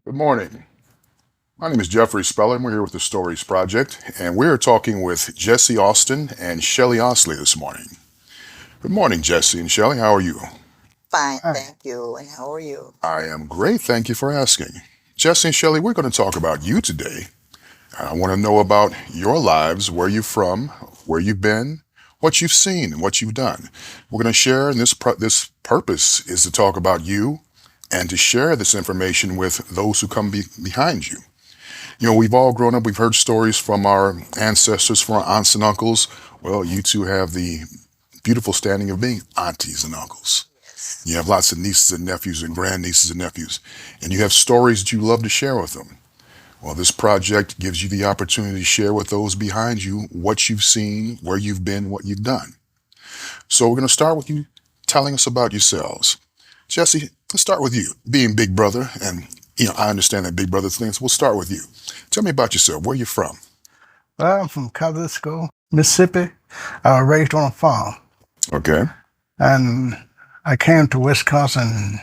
Good morning. My name is Jeffrey Speller, and we're here with the Stories Project, and we're talking with Jesse Austin and Shelley Ousley this morning. Good morning, Jesse and Shelley. How are you? Fine, Hi. thank you. And how are you? I am great. Thank you for asking. Jesse and Shelley, we're going to talk about you today. I want to know about your lives, where you're from, where you've been, what you've seen, and what you've done. We're going to share, and this purpose is to talk about you and to share this information with those who come behind you. We've all grown up, we've heard stories from our ancestors, from our aunts and uncles. Well, you two have the beautiful standing of being aunties and uncles. Yes. You have lots of nieces and nephews and grandnieces and nephews, and you have stories that you love to share with them. Well, this project gives you the opportunity to share with those behind you what you've seen, where you've been, what you've done. So we're going to start with you telling us about yourselves. Jesse, let's start with you, being big brother, and I understand that big brother things. We'll start with you. Tell me about yourself. Where you from? Well, I'm from School, Mississippi. I was raised on a farm, Okay. and I came to Wisconsin in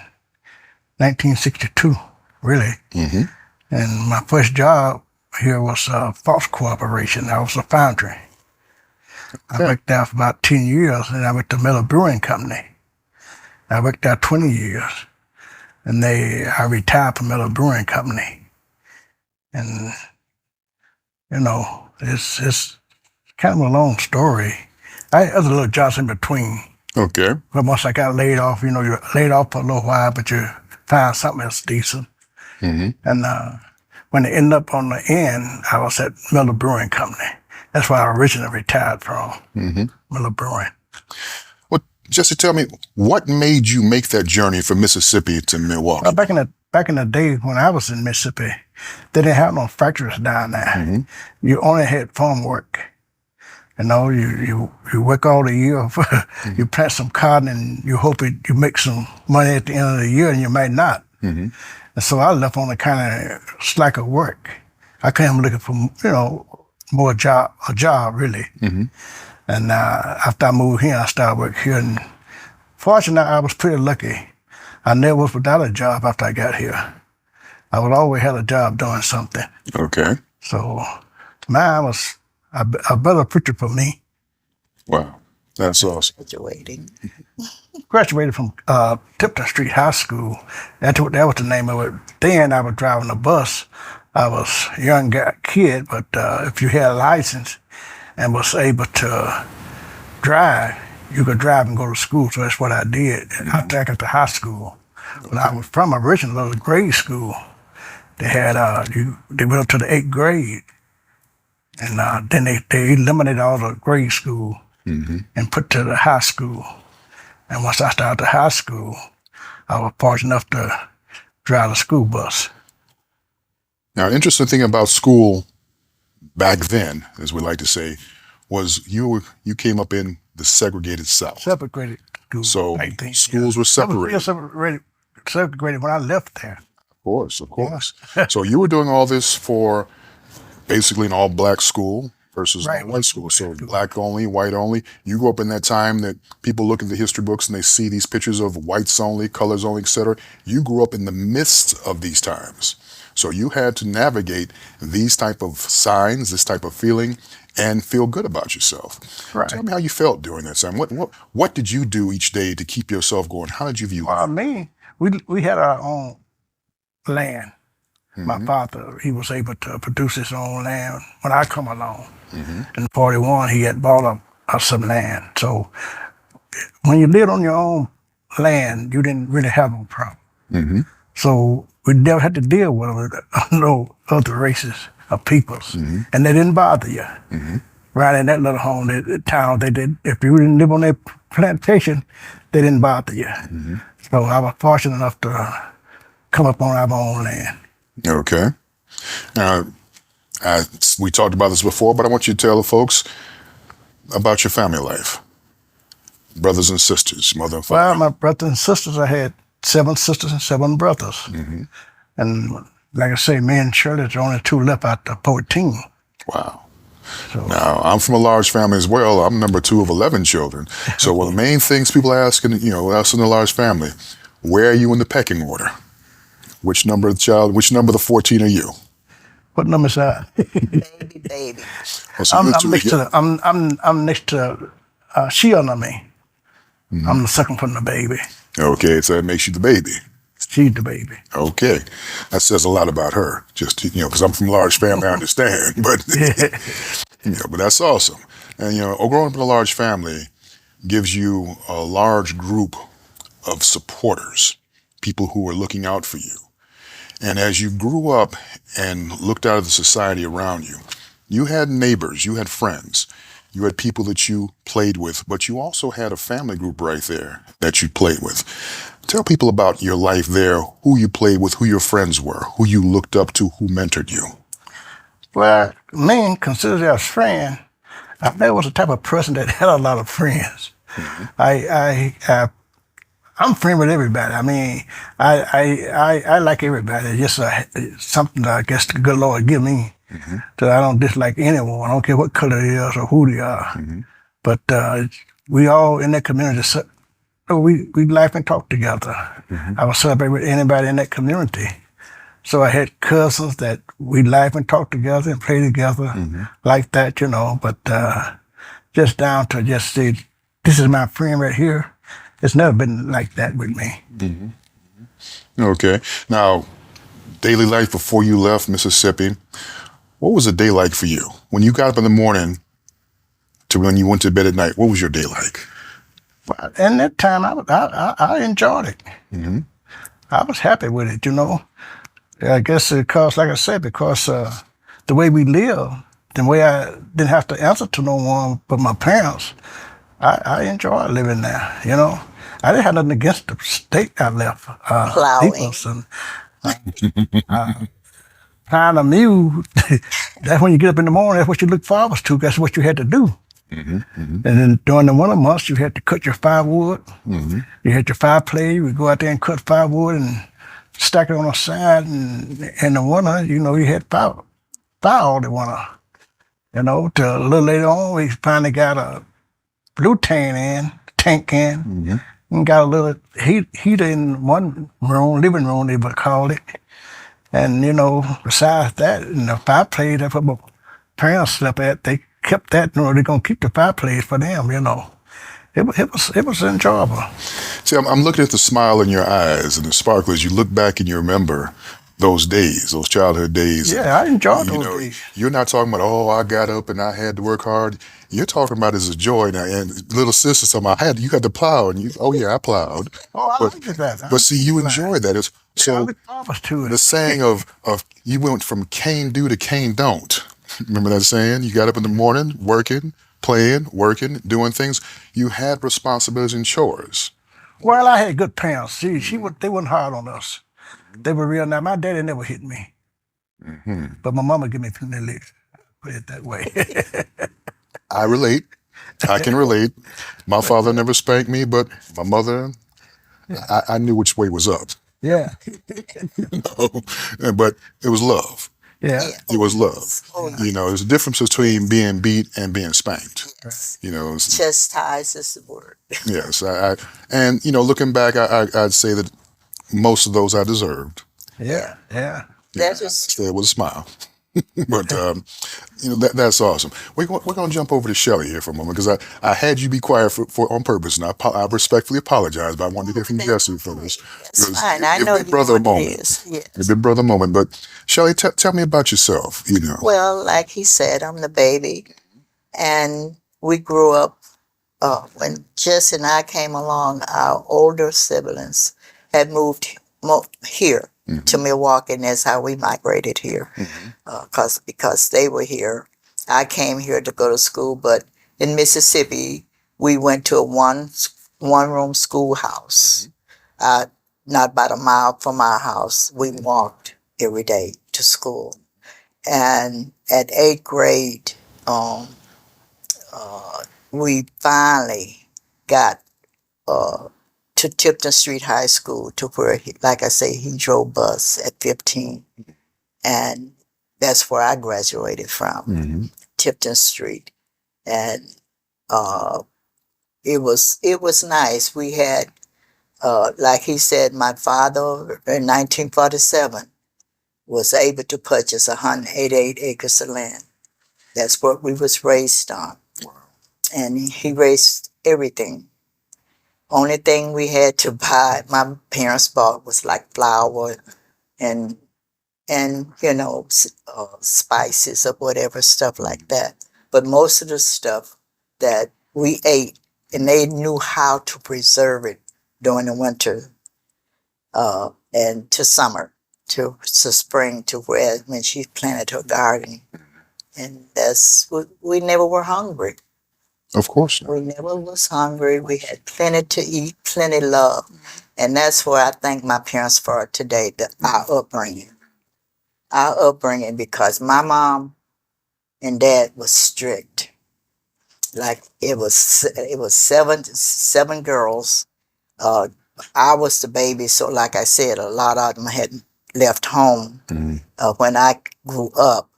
1962, really. Mm-hmm. And my first job here was a Fox Corporation. I was a foundry. I Okay. worked there for about 10 years, and I went to Miller Brewing Company. I worked there 20 years, and I retired from Miller Brewing Company. And, it's kind of a long story. I had other little jobs in between. Okay. But once I got laid off, you're laid off for a little while, but you find something else decent. Mm-hmm. And when it ended up on the end, I was at Miller Brewing Company. That's where I originally retired from, Mm-hmm. Miller Brewing. Well, Jesse, tell me, what made you make that journey from Mississippi to Well, Milwaukee? back in the day when I was in Mississippi, they didn't have no factories down there. Mm-hmm. You only had farm work. You work all the year. You plant some cotton and you hope you make some money at the end of the year, and you might not. Mm-hmm. And so I left on a kind of slack of work. I came looking for, more a job really. Mm-hmm. And after I moved here, I started work here. And fortunately, I was pretty lucky. I never was without a job after I got here. I would always have a job doing something. Okay. So mine was a better picture for me. Wow. That's awesome. Graduating. Graduated from Tipton Street High School. That was the name of it. Then I was driving a bus. I was a young kid, but if you had a license and was able to drive, you could drive and go to school. So that's what I did. After I got to high school, when I was from original grade school, they had they went up to the 8th grade, and then they eliminated all the grade school Mm-hmm. and put to the high school. And once I started the high school, I was fortunate enough to drive the school bus. Now, interesting thing about school back then, as we like to say, was you came up in the segregated South. Separated school. So back then, schools were I was separated. real separated when I left there. Of course, of course. So you were doing all this for basically an all-black school versus Right. an all-white school. So black only, white only. You grew up in that time that people look at the history books and they see these pictures of whites only, colors only, etc. You grew up in the midst of these times. So you had to navigate these type of signs, this type of feeling, and feel good about yourself. Right. Tell me how you felt during that time. What did you do each day to keep yourself going? How did you view Well, it? me, we had our own land. My Mm-hmm. father, he was able to produce his own land when I come along. Mm-hmm. In 41, he had bought up some land. So when you lived on your own land, you didn't really have no problem. Mm-hmm. So we never had to deal with no other races or peoples, Mm-hmm. and they didn't bother you. Mm-hmm. Right in that little home, that town, they did. If you didn't live on their plantation, they didn't bother you. Mm-hmm. So I was fortunate enough to come up on our own land. Okay. Now, we talked about this before, but I want you to tell the folks about your family life. Brothers and sisters, mother and Well, father. my brothers and sisters, I had 7 sisters and 7 brothers. Mm-hmm. And like I say, me and Shirley, there's only 2 left out of 14. Wow. So Now, I'm from a large family as well. I'm number 2 of 11 children. So one of the main things people ask, us in a large family, where are you in the pecking order? Which number of the child? Which number of the 14 are you? What number is that? Baby. Oh, so I'm, you're I'm two. next to the, I'm next to she under me. I'm the second from the baby. Okay, so that makes you the baby. She's the baby. Okay, that says a lot about her. Just because I'm from a large family, I understand. But Yeah. but that's awesome. And growing up in a large family gives you a large group of supporters, people who are looking out for you. And as you grew up and looked out at the society around you, you had neighbors, you had friends, you had people that you played with, but you also had a family group right there that you played with. Tell people about your life there, who you played with, who your friends were, who you looked up to, who mentored you. Well, me considered as a friend. I never was the type of person that had a lot of friends. I'm friend with everybody. I mean, I like everybody. It's just something that I guess the good Lord give me. So I don't dislike anyone. I don't care what color they is or who they are. But we all in that community, we laugh and talk together. I would celebrate with anybody in that community. So I had cousins that we laugh and talk together and play together like that, But just down to just say, this is my friend right here. It's never been like that with me. Okay. Now, daily life before you left Mississippi, what was a day like for you? When you got up in the morning to when you went to bed at night, what was your day like? Well, in that time, I enjoyed it. I was happy with it, I guess because, like I said, because the way we live, the way I didn't have to answer to no one but my parents, I enjoyed living there, I didn't have nothing against the state I left. Plowing. People and plowing a mule, that's when you get up in the morning, that's what you look forward to. That's what you had to do. And then during the winter months, you had to cut your firewood. You had your fireplace. You would go out there and cut firewood and stack it on the side. And in the winter, you had fire all the winter. Till a little later on, we finally got a blue tank in, and got a little heater in one room, living room, they would call it. And, besides that, in the fireplace, that's what my parents slept at. They kept that, they're going to keep the fireplace for them, It was enjoyable. See, I'm looking at the smile in your eyes and the sparkle as you look back and you remember those days, those childhood days. Yeah, I enjoyed those days. You're not talking about, I got up and I had to work hard. You're talking about it as a joy now. And little sister, you had to plow, and I plowed. Oh, I liked that. But see, you enjoyed that. I look forward to it. The saying of you went from cane do to cane don't. Remember that saying? You got up in the morning, working, playing, working, doing things. You had responsibilities and chores. Well, I had good parents. They weren't hard on us. They were real nice. My daddy never hit me. But my mama gave me plenty of licks. Put it that way. I relate. I can relate. My father never spanked me, but my mother, I knew which way was up. Yeah. But it was love. Yeah. It was love. There's a difference between being beat and being spanked. Chastise is the word. Yes. And looking back, I'd say that most of those I deserved. Yeah. That was Say it with a smile. But that's awesome. We're going to jump over to Shelley here for a moment because I had you be quiet for on purpose, and I respectfully apologize. But I wanted to hear from Jesse for this. That's fine. I know Big brother you moment. Yes. Big brother moment. But Shelley, tell me about yourself. Well, like he said, I'm the baby, and we grew up. When Jess and I came along, our older siblings had moved here to Milwaukee, and that's how we migrated here. Because they were here. I came here to go to school, but in Mississippi, we went to a one-room schoolhouse. Not about a mile from our house. We walked every day to school. And at 8th grade, we finally got to Tipton Street High School, to where, like I say, he drove bus at 15. And that's where I graduated from, Tipton Street. And it was nice. We had Like he said, my father in 1947 was able to purchase 188 acres of land. That's what we was raised on. And he raised everything. Only thing we had to buy, my parents bought, was like flour and spices or whatever, stuff like that. But most of the stuff that we ate, and they knew how to preserve it during the winter and to summer, to spring, to where when she planted her garden. And we never were hungry. Of course not. We never was hungry. We had plenty to eat, plenty love. And that's where I thank my parents for today, our upbringing. Our upbringing, because my mom and dad was strict. Like it was seven girls. I was the baby, so like I said, a lot of them had left home when I grew up.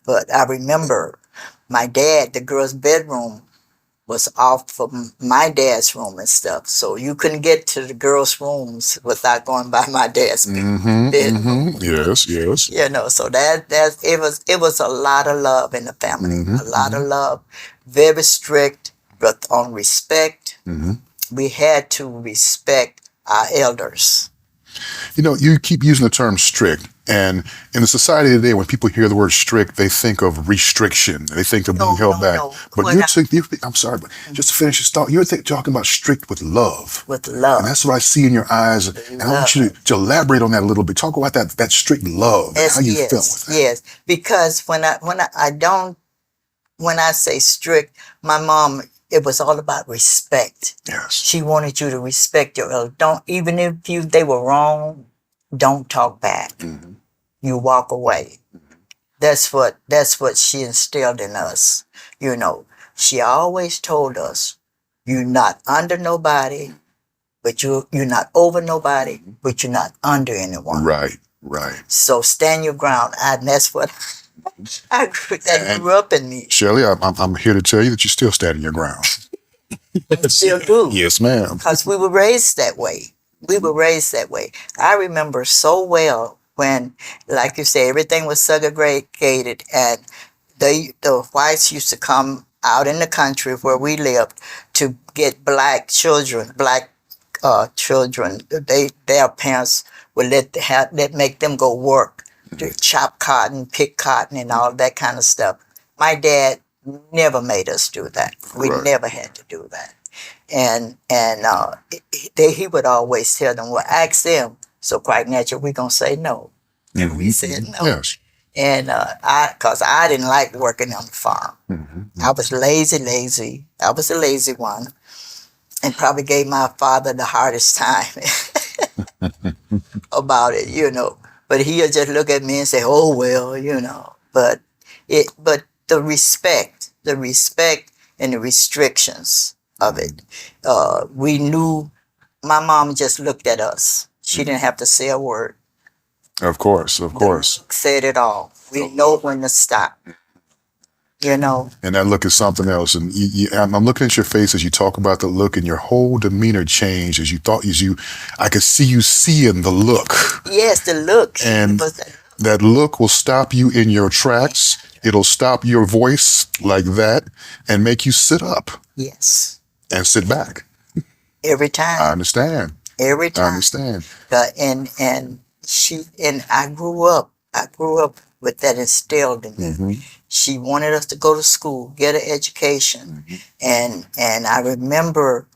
But I remember my dad, the girls' bedroom was off from my dad's room and stuff. So you couldn't get to the girls' rooms without going by my dad's bedroom. Yes, yes. So that it was a lot of love in the family. A lot of love. Very strict, but on respect. We had to respect our elders. You keep using the term strict, and in the society today, when people hear the word strict, they think of restriction. They think of being held back. No. But I'm sorry, but just to finish this thought, you're talking about strict with love. With love. And that's what I see in your eyes. And I want you to elaborate on that a little bit. Talk about that strict love and how you felt with that. Yes, because when I say strict, my mom, it was all about respect. Yes. She wanted you to respect your elders. Even if they were wrong, don't talk back. You walk away. That's what she instilled in us. She always told us, you're not under nobody, but you're not over nobody, but you're not under anyone. Right. So stand your ground. And that's what that grew up in me. Shelley, I'm here to tell you that you're still standing your ground. Still do. Yes, ma'am. Because we were raised that way. I remember so well when, like you say, everything was segregated, and the whites used to come out in the country where we lived to get black children. Their parents would let make them go work to chop cotton, pick cotton, and all that kind of stuff. My dad never made us do that. We never had to do that. And he would always tell them, well, ask them. So quite natural, we're going to say no. And we said no. Yes. And because I didn't like working on the farm. I was lazy. I was a lazy one. And probably gave my father the hardest time about it, But he'll just look at me and say, oh, well, But the respect and the restrictions of it. We knew my mom just looked at us. She didn't have to say a word. Of course. Said it all. We know when to stop. And that look is something else. And I'm looking at your face as you talk about the look, and your whole demeanor changed I could see you seeing the look. Yes, the look. And that look will stop you in your tracks. It'll stop your voice like that and make you sit up. Yes. And sit back. Every time. I understand. Every time. I understand. And I grew up with that instilled in me. She wanted us to go to school, get an education. And I remember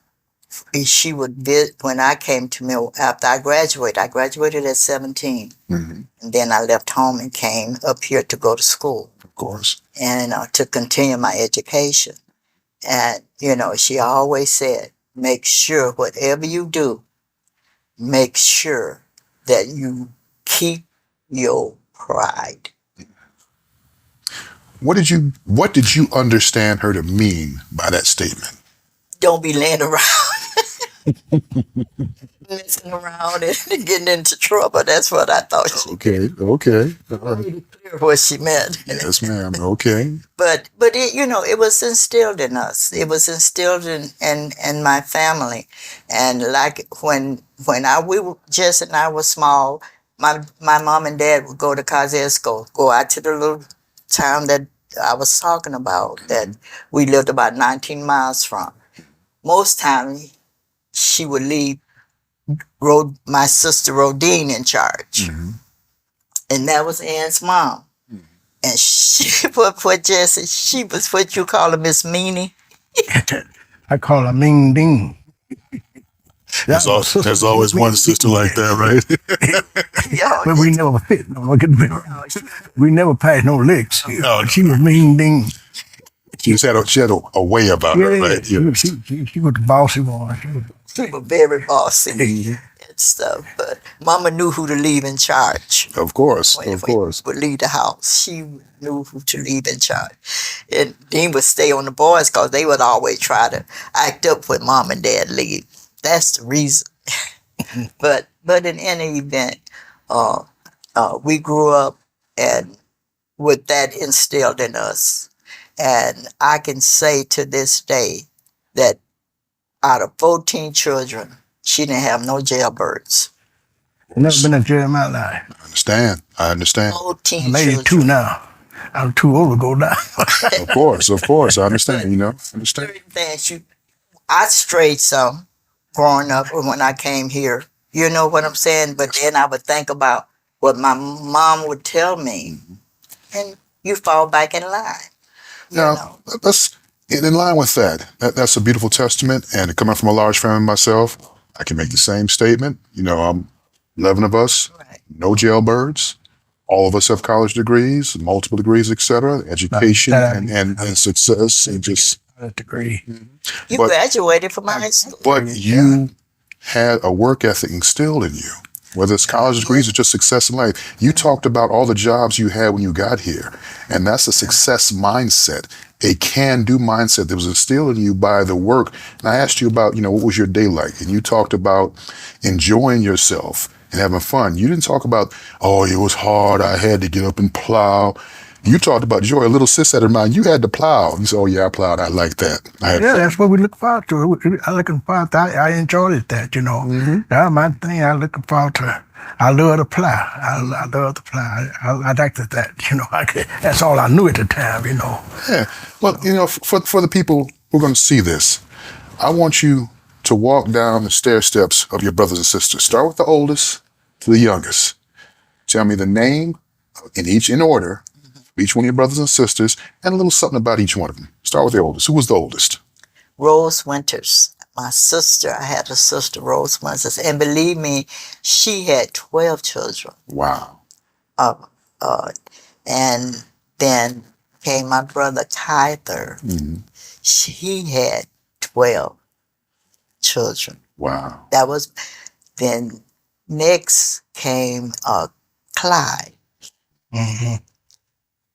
she would visit when I came to me after I graduated. I graduated at 17. And then I left home and came up here to go to school. Of course. And to continue my education. And, she always said, make sure whatever you do, make sure that you keep your pride. What did you understand her to mean by that statement? Don't be laying around. messing around and getting into trouble. That's what I thought she Okay, okay. All right. made it clear what she meant. Yes, ma'am. Okay. But it, it was instilled in us. It was instilled in my family, and like when Jess and I were small, my mom and dad would go to Kosciuszko, go out to the little town that I was talking about that we lived about 19 miles from. Most times she would leave my sister Rodine in charge, Mm-hmm. and that was Ann's mom. And she put Jessie, she was what you call a Miss Meanie. I call her Ming Ding. There's, there's always one sister like that, right? Yo, But we never fit. No, we never passed no licks. No, She was Ming Ding. she had a way about her, right? Yeah. She was the bossy one. she was very bossy and stuff. But Mama knew who to leave in charge. Of course, When of course. would leave the house, she knew who to leave in charge. And Dean would stay on the boys because they would always try to act up when Mom and Dad leave. That's the reason. but in any event, we grew up and with that instilled in us. And I can say to this day that out of 14 children, she didn't have no jailbirds. Never been in jail in my life. I understand. 14 I'm children. 82 now. I'm too old to go down. Of course. I understand, understand. Certain things I strayed some growing up when I came here. You know what I'm saying? But then I would think about what my mom would tell me, and you fall back in line. Now, that's in line with that. That's a beautiful testament. And coming from a large family myself, I can make the same statement. 11 of us, Right. no jailbirds. All of us have college degrees, multiple degrees, etc. Education and success, and just. A degree. You But- graduated from high school. But you had a work ethic instilled in you, whether it's college degrees or just success in life. You talked about all the jobs you had when you got here, and that's a success mindset, a can-do mindset that was instilled in you by the work. And I asked you about, what was your day like? And you talked about enjoying yourself and having fun. You didn't talk about, oh, it was hard, I had to get up and plow. You talked about joy. A little sis had in mind, you had to plow. You said, oh, yeah, I plowed. I like that. I had Yeah, fun. that's what we look forward to. I looking forward to. I enjoyed it. That That's my thing. I looking forward to. I love to plow. I love to plow. I liked it that. That's all I knew at the time. Yeah. Well, for the people who are going to see this, I want you to walk down the stair steps of your brothers and sisters. Start with the oldest to the youngest. Tell me the name in order of each one of your brothers and sisters, and a little something about each one of them. Start with the oldest. Who was the oldest? Rose Winters. My sister, I had a sister, Rose Winters, and believe me, she had 12 children. Wow. And then came my brother Kyther. He had 12 children. Wow. That was, then next came Clyde.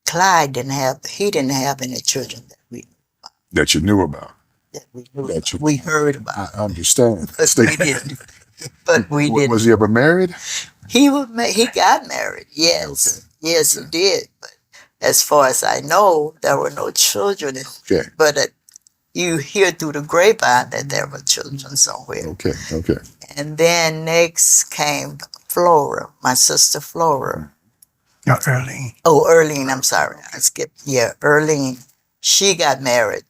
Clyde didn't have any children That you knew about. we heard about. I understand. But we didn't. But we didn't. Was he ever married? He got married. Yes, Okay. yes, he did. But as far as I know, there were no children. Okay. But you hear through the grapevine that there were children somewhere. Okay. And then next came Flora, my sister Flora. Early. Oh, Erlene, I'm sorry. I skipped. Yeah, Erlene. She got married.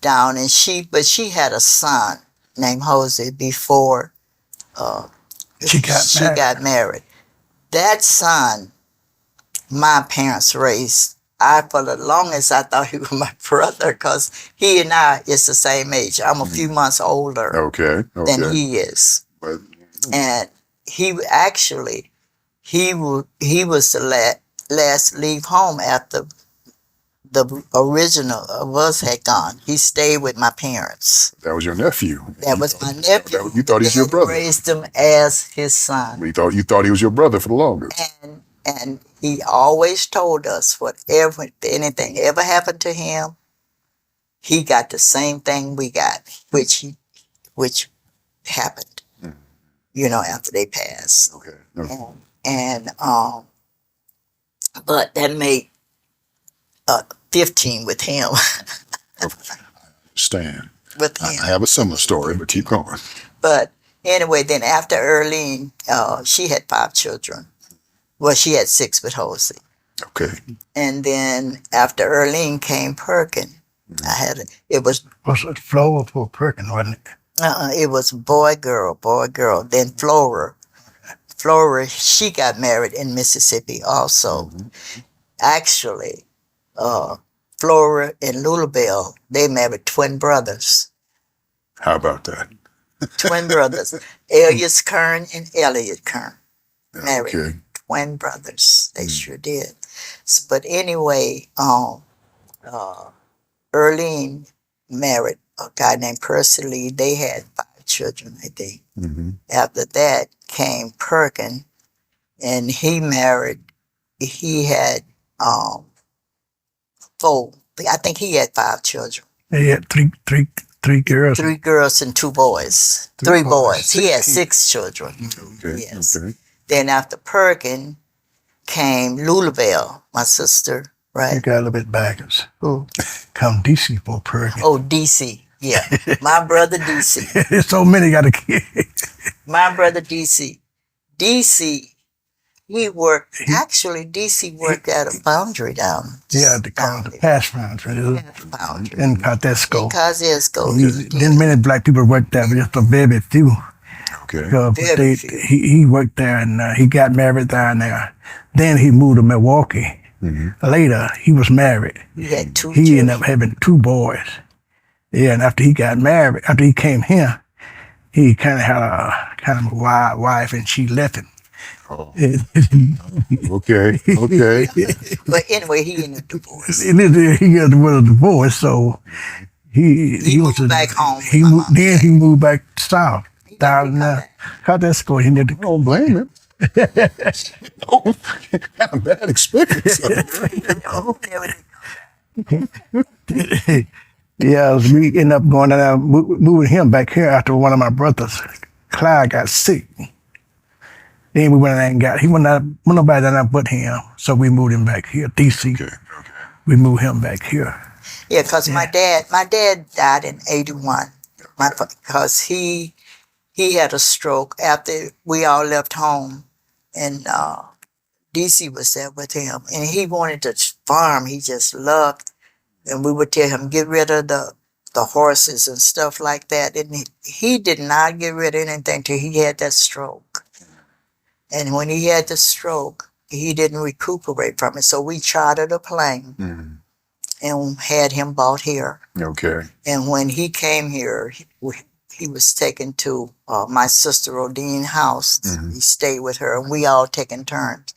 Down, and she had a son named Jose before She got married. That son, my parents raised. For the longest, I thought he was my brother because he and I is the same age. I'm a few months older Okay. than he is. But, And he actually, he was the last to leave home after the original of us had gone. He stayed with my parents. that was your nephew. That was my nephew. You thought he was your brother. Raised him as his son. You thought he was your brother for the longest. And he always told us if anything ever happened to him, he got the same thing we got, which which happened, after they passed. Okay. Okay. And but that made 15 with him. Understand. with I him. have a similar story, but keep going. But anyway, then after Earlene, she had 5 children. Well, she had 6 with Halsey. Okay. And then after Earlene came Perkin. It was Was it Flora for Perkin, wasn't it? it was boy, girl, boy, girl. Then Flora, she got married in Mississippi also. Actually, Flora and Lulabelle, they married twin brothers. How about that? Twin brothers. Elias Kern and Elliot Kern married Okay. twin brothers. They sure did. But anyway, Earlene married a guy named Percy Lee. They had 5 children, I think. After that came Perkin, and he had 4. I think he had 5 children. They had three girls. 3 girls and 2 boys. 3 boys. He had 6 children. Okay. Yes. Okay. Then after Perkin came Lulabelle, my sister, You right? got a little bit backwards. Come DC for Perkin. Oh, DC. Yeah. My brother DC. There's so many got a kid. My brother DC. DC, DC worked at a foundry down. Yeah, they call it the Pass Foundry Foundry. in Cardesco. Cosesco. Then many black people worked there, but just a very few. Okay. But Very few. he worked there and he got married down there. Then he moved to Milwaukee. Later, he was married. He had 2 He children. ended up having 2 boys. Yeah, and after he got married, after he came here, he kind of had a wild wife, and she left him. Oh. Okay. Okay. But anyway, he ended up divorced. He got with a divorce, so he was moved back home with He my moved, mom. then he moved back south, down come there. back. How that school? He did. I don't blame him. No, kind of bad experience. Yeah, we ended up going down there, moving him back here after one of my brothers, Clyde, got sick. Then we went and got, went nobody down there but him. So we moved him back here, DC. Okay. Okay. We moved him back here. Yeah, because my dad died in 81. Because he had a stroke after we all left home, and DC was there with him, and he wanted to farm. He just loved, and we would tell him get rid of the horses and stuff like that, and he did not get rid of anything till he had that stroke. And when he had the stroke, he didn't recuperate from it, so we chartered a plane and had him brought here. Okay. And when he came here, he was taken to my sister Rodine's house. He stayed with her, and we all taking turns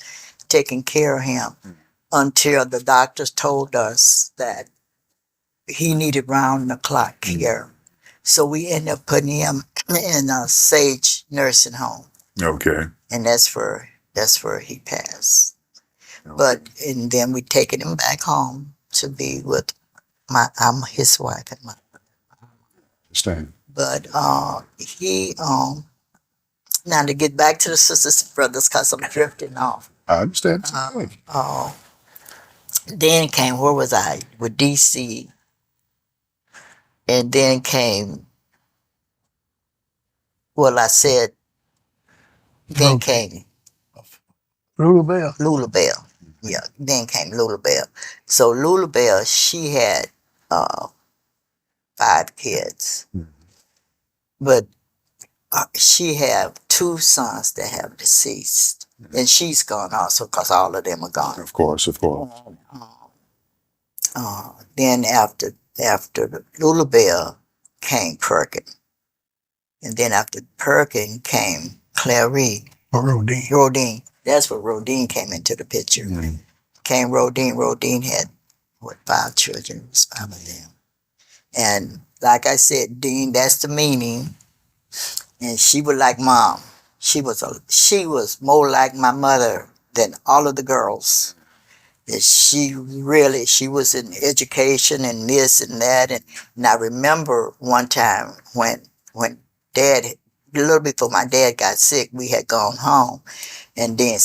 taking care of him until the doctors told us that he needed round-the-clock care. So we ended up putting him in a Sage nursing home, Okay. and that's where he passed. And then we taken him back home to be with I'm his wife and my. Understand. But now to get back to the sisters and brothers, because I'm drifting off. I understand. Then came, where was I? With DC. And then came, then came Lulabelle. Lulabelle. Yeah, then came Lulabelle. So Lulabelle, she had 5 kids. But she have 2 sons that have deceased. And she's gone also because all of them are gone. Of course. Of course. Then after Lulabelle came Perkin. And then after Perkin came Clary. Rodine. Rodine. That's where Rodine came into the picture. Came Rodine. Rodine had, 5 children? It was 5 of them. And like I said, Dean, that's the meaning. And she was like Mom. She was more like my mother than all of the girls. And she was in education and this and that. And I remember one time when Dad, a little before my dad got sick, we had gone home. And then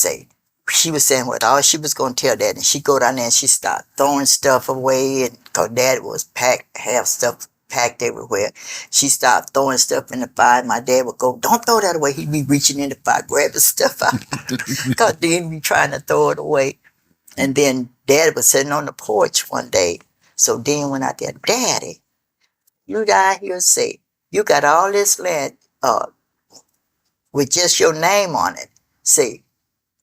she was saying what all she was going to tell Dad. And she go down there and she started throwing stuff away. And because Dad was have stuff packed everywhere. She started throwing stuff in the fire. My dad would go, don't throw that away. He'd be reaching in the fire, grabbing stuff out. Because then he'd be trying to throw it away. And then Dad was sitting on the porch one day. So Dean went out there, Daddy, you down here say, you got all this land with just your name on it. Say,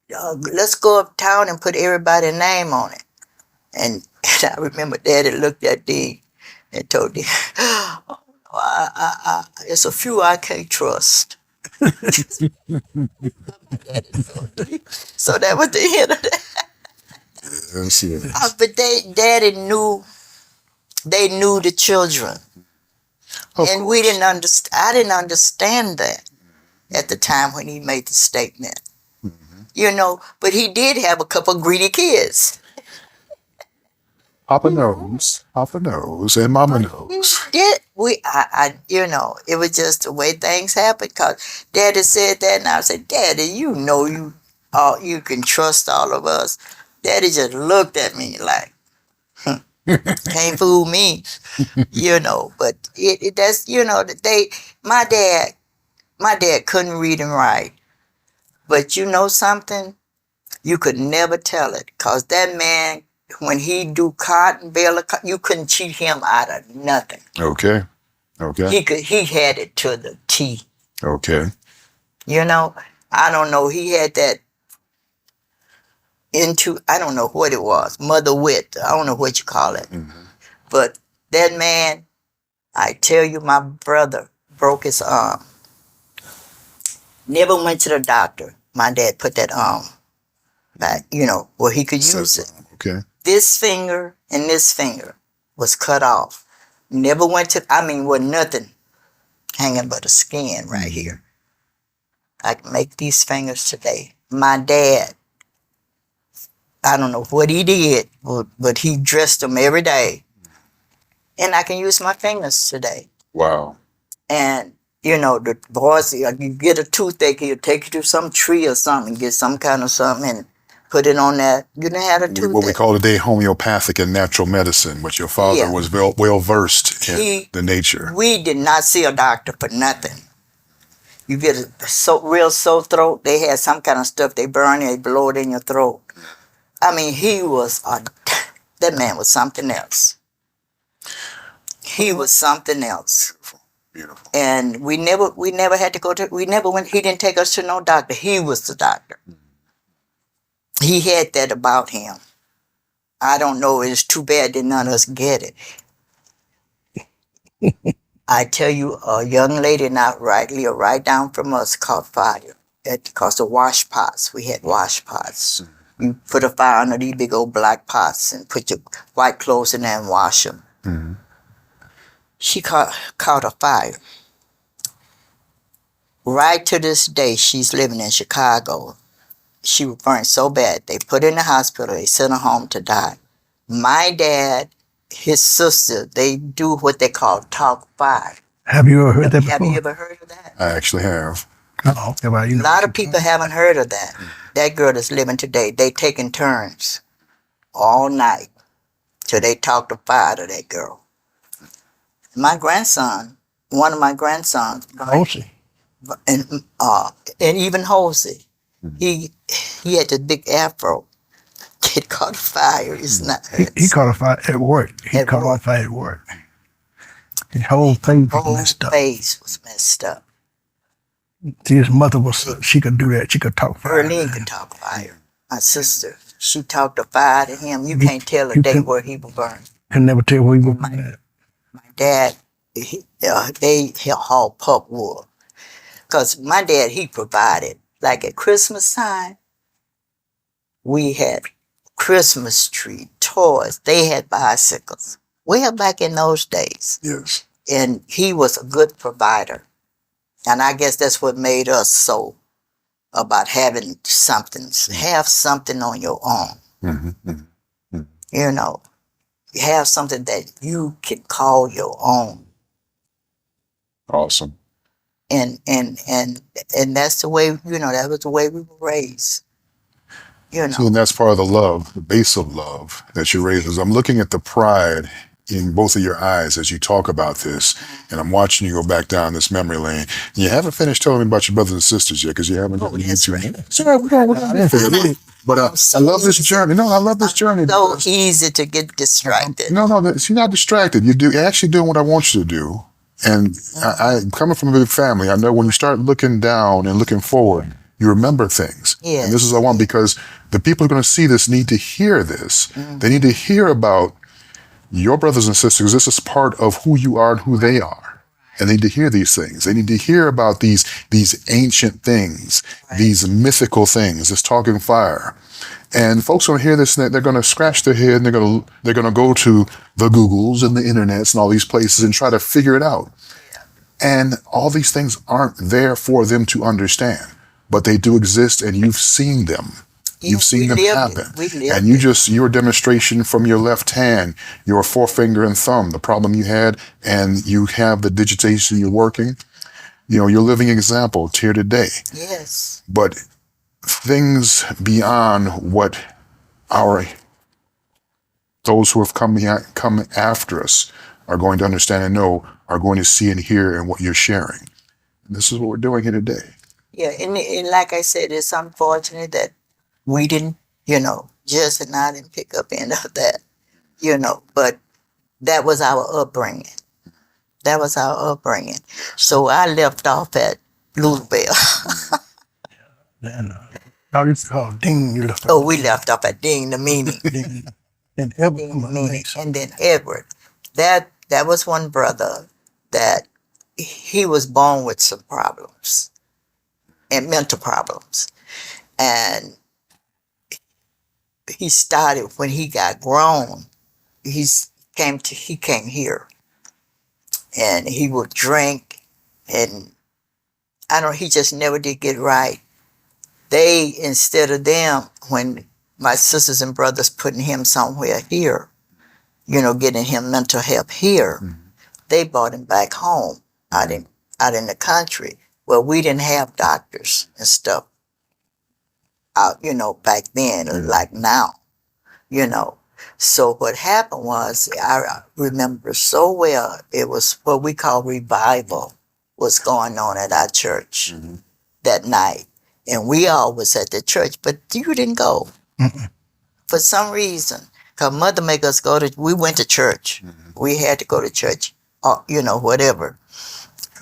let's go uptown and put everybody's name on it. And I remember Daddy looked at Dean and told Dean, oh, it's a few I can't trust. So that was the end of that. Yes. But Daddy knew, they knew the children. And we didn't understand. I didn't understand that at the time when he made the statement. You know, but he did have a couple greedy kids. Papa knows, and Mama knows. Did you know, it was just the way things happened. Cause Daddy said that, and I said, Daddy, you know, you can trust all of us. Daddy just looked at me like, can't fool me, you know. But that's, you know, my dad couldn't read and write. But you know something, you could never tell it, cause that man, when he do cotton bale, you couldn't cheat him out of nothing. Okay. He had it to the T. Okay. You know, I don't know. He had that I don't know what it was, mother wit. I don't know what you call it. But that man, I tell you, my brother broke his arm. Never went to the doctor. My dad put that arm back, you know, where he could use it. Okay. This finger and this finger was cut off. Never went to, wasn't nothing hanging but the skin right here. I can make these fingers today. My dad, I don't know what he did, but he dressed them every day. And I can use my fingers today. Wow. And, you know, the boys, you get a toothache, he'll take you to some tree or something, get some kind of something and put it on that. You didn't have a toothache. What we call today homeopathic and natural medicine, but your father was well versed in the nature. We did not see a doctor for nothing. You get a real sore throat, they had some kind of stuff, they burn it, they blow it in your throat. He was, that man was something else. He was something else. Beautiful. And we never had to go to, he didn't take us to no doctor. He was the doctor. He had that about him. I don't know, it's too bad that none of us get it. I tell you, a young lady right down from us caught fire. Because of wash pots. We had wash pots. You put a fire under these big old black pots and put your white clothes in there and wash them. She caught a fire. Right to this day, she's living in Chicago. She was burned so bad, they put her in the hospital, they sent her home to die. My dad, his sister, they do what they call talk fire. Have you ever heard that before? Have you ever heard of that? I actually have. Okay, well, you know. A lot of people haven't heard of that. That girl that's living today, they taking turns all night till they talk the fire to that girl. My grandson, one of my grandsons, Hosey. and even Hosey, he had this big afro. It caught fire. It's not. He caught a fire at work. He caught on fire at work. His whole face was messed up. Face was messed up. See, his mother was, she could do that. She could talk fire. Erlene could talk fire. My sister, she talked the fire to him. You can't tell a day where he was burned. Can never tell where he was burned. My dad, they hauled pup wool. Because my dad, he provided. Like at Christmas time, we had Christmas tree, toys. They had bicycles. Way back in those days. Yes. And he was a good provider. And I guess that's what made us so about having something. Have something on your own. You know, have something that you can call your own. Awesome. and that's the way, that was the way we were raised, you See, know. and that's part of the love, the base of love that you raise. I'm looking at the pride in both of your eyes as you talk about this, and I'm watching you go back down this memory lane. And you haven't finished telling me about your brothers and sisters yet, because you haven't Oh, gotten that's into right. it. It's all right, we're gonna get there. But I'm I so love this easy. journey. No, I love this journey So because easy to get distracted. no, you're not distracted. You're actually doing what I want you to do. And I coming from a big family, I know when you start looking down and looking forward, you remember things. And this is Yes. what I want, because the people who are going to see this need to hear this. They need to hear about your brothers and sisters. This is part of who you are and who they are. And they need to hear these things. They need to hear about these ancient things, these mythical things, this talking fire. And folks will hear this and they're going to scratch their head, and they're going to go to the Googles and the internets and all these places and try to figure it out. And all these things aren't there for them to understand, but they do exist, and you've seen them. You've seen them happen. We lived And your demonstration from your left hand, your forefinger and thumb, the problem you had, and you have the digitation you're working, you're a living example here today. Yes. But things beyond what those who have come after us are going to understand and know, are going to see and hear in what you're sharing. And this is what we're doing here today. Yeah, and like I said, it's unfortunate that we didn't, Jess and I didn't pick up any of that, but that was our upbringing. That was our upbringing. So I left off at Louisville. And I used to call Ding. You left Oh, we left off at Ding the Meaning. Ding. And Edward Ding come the up Meaning. next. And then Edward. That was one brother that he was born with some problems and mental problems. And he started when he got grown. He came here, and he would drink, and he just never did get right. Instead of them, when my sisters and brothers putting him somewhere here, getting him mental help here, they brought him back home out in the country. Well, we didn't have doctors and stuff out, back then, like now, So what happened was, I remember so well, it was what we call revival was going on at our church that night. And we all was at the church, but you didn't go. For some reason. Because mother made us we went to church. We had to go to church, whatever.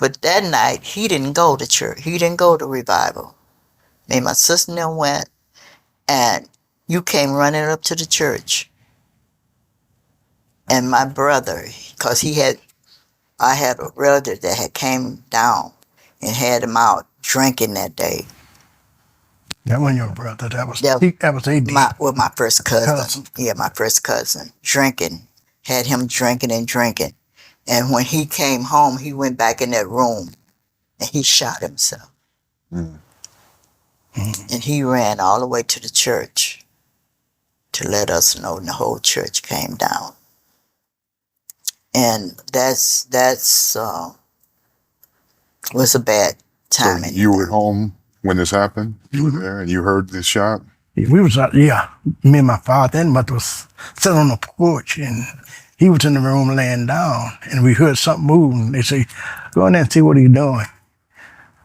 But that night, he didn't go to church. He didn't go to revival. Me and my sister and them went, and you came running up to the church. And my brother, because I had a relative that had came down and had him out drinking that day. That wasn't your brother. That was AD. My first cousin. Yeah, my first cousin. Drinking. Had him drinking and drinking. And when he came home, he went back in that room and he shot himself. And he ran all the way to the church to let us know, and the whole church came down. And that's was a bad time. So you were at home when this happened? You were there and you heard this shot? We was out, yeah. Me and my father and mother was sitting on the porch, and he was in the room laying down, and we heard something moving. They say, "Go in there and see what he's doing."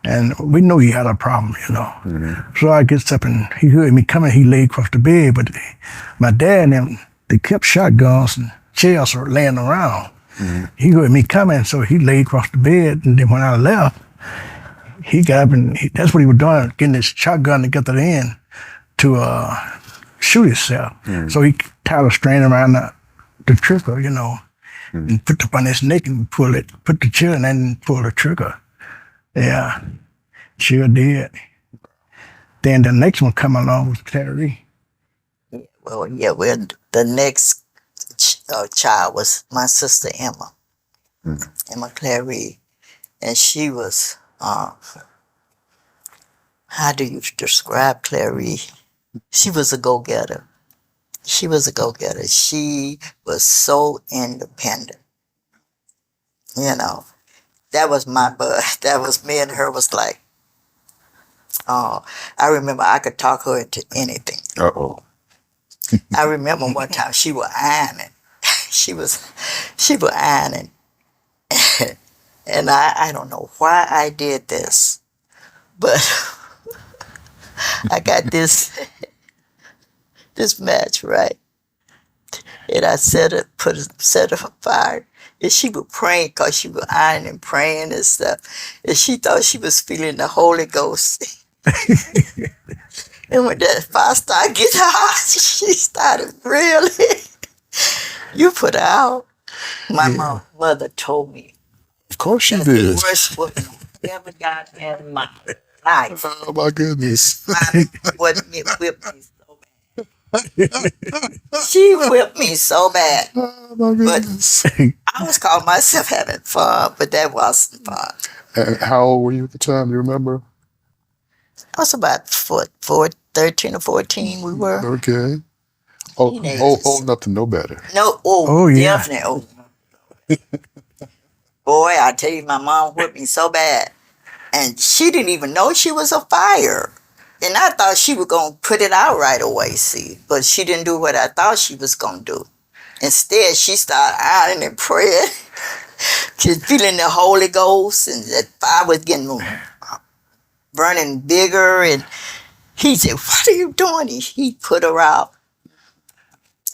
And we knew he had a problem, So I gets up, and he heard me coming. He lay across the bed, but my dad and them, they kept shotguns and shells were laying around. He heard me coming, so he lay across the bed. And then when I left, he got up, and that's what he was doing, getting his shotgun to get it in to shoot himself. So he tied a string around the trigger, and put it up on his neck and pull it, put the trigger in and pull the trigger. Yeah, sure did. Then the next one come along was Clary. Well, the next child was my sister Emma, Emma Clary, and she was, how do you describe Clary? She was a go-getter. She was a go-getter. She was so independent, That was my bud. That was me and her was like, oh, I remember I could talk her into anything. Uh-oh. I remember one time she was ironing. she was she was ironing. And I don't know why I did this, but I got this match right. And I set it on fire. And she was praying because she was ironing and praying and stuff. And she thought she was feeling the Holy Ghost. And when that fire started getting hot, she started really. You put her out. My mother told me Of course she that's did. the worst whooping I ever got in my life. Oh my goodness. My mother whipped me so bad. She whipped me so bad. Oh my But goodness. I was calling myself having fun, but that wasn't fun. And how old were you at the time? Do you remember? I was about 13 or 14 we were. Okay. Oh, Teenagers. old enough to know better. No, Oh, yeah. definitely. Oh. Boy, I tell you, my mom whipped me so bad. And she didn't even know she was a fire. And I thought she was going to put it out right away, see. But she didn't do what I thought she was going to do. Instead, she started ironing and praying. She's feeling the Holy Ghost, and that fire was getting burning bigger. And he said, "What are you doing?" He put her out.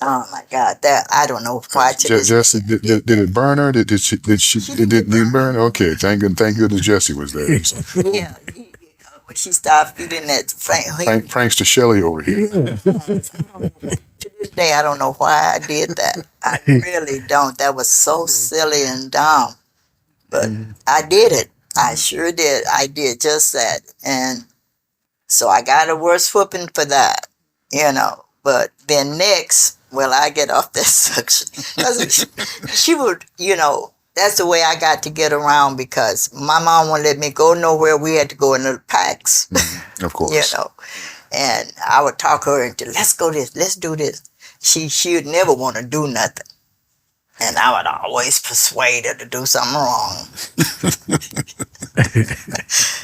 Oh my God! That I don't know why. Jesse, did it burn her? Did it burn? Okay, thank goodness Jesse was there. Yeah. When she started feeling that Thanks to Shelley over here. to this day, I don't know why I did that. I really don't. That was so silly and dumb. But I did it. I sure did. I did just that. And so I got a worse whooping for that, you know. But then next, well, I get off that suction. 'Cause she would, you know, that's the way I got to get around because my mom wouldn't let me go nowhere. We had to go in little packs, Of course. you know. And I would talk her into, let's go this, let's do this. She would never want to do nothing. And I would always persuade her to do something wrong.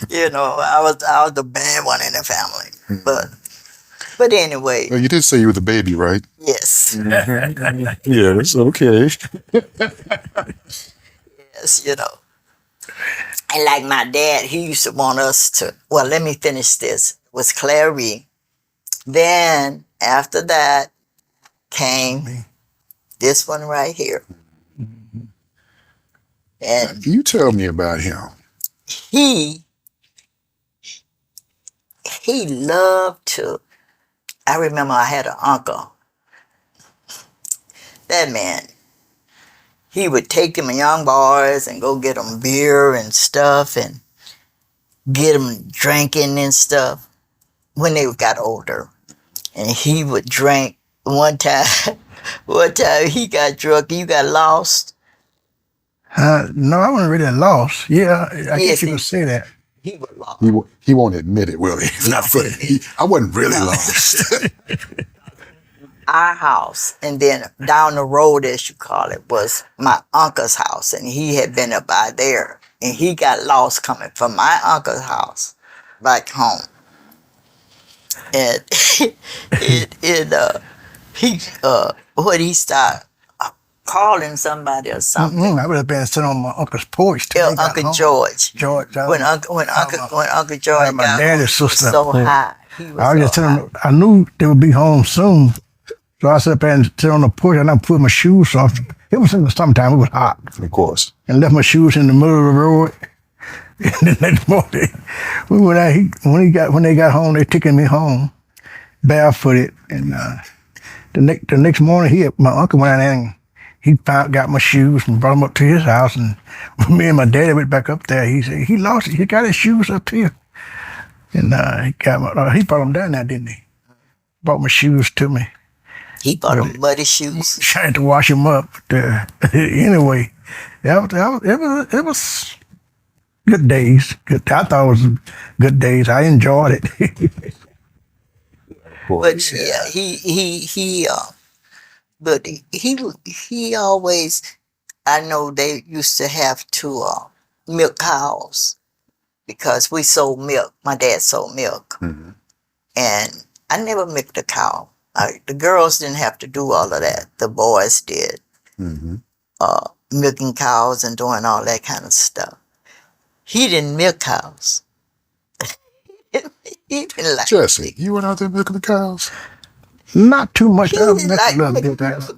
You know, I was the bad one in the family. But anyway, Well, you did say you were the baby, right? yes. Yes, okay. Yes, you know. And like my dad, he used to want us to, well, let me finish this. It was Clary. Then after that came this one right here. And You tell me about him. he loved to, I remember I had an uncle. That man, he would take them young boys and go get them beer and stuff and get them drinking and stuff when they got older. And he would drink one time. One time he got drunk. You got lost. No, I wasn't really lost. Yeah, I Yes, guess you he- could say that. He was lost. He won't admit it, will he? Not for I wasn't really lost. Our house, and then down the road, as you call it, was my uncle's house, and he had been up by there, and he got lost coming from my uncle's house back home. And he started calling somebody or something. I would have been sitting on my uncle's porch till Yeah, he got Uncle home. George. George. When Uncle George my got daddy's home, he was sister. so high. He was I was just so telling high. him, I knew they would be home soon. So I sat there and sit on the porch and I put my shoes off. It was in the summertime, it was hot. Of course. And left my shoes in the middle of the road. And the next morning, we went out, when they got home, they taking me home, barefooted. And the next morning, my uncle went out there and he got my shoes and brought them up to his house. And me and my daddy went back up there. He said, he lost it. He got his shoes up here. And he brought them down there, didn't he? Brought my shoes to me. He bought him muddy shoes. I had to wash them up. But, anyway, it was good days. I thought it was good days. I enjoyed it. But yeah, he always, I know they used to have to milk cows because we sold milk. My dad sold milk. Hmm. And I never milked a cow. The girls didn't have to do all of that. The boys did. Hmm. Milking cows and doing all that kind of stuff. He didn't milk cows. He didn't like Jesse, you went out there milking the cows? Not too much. He I didn't milk a like little milk.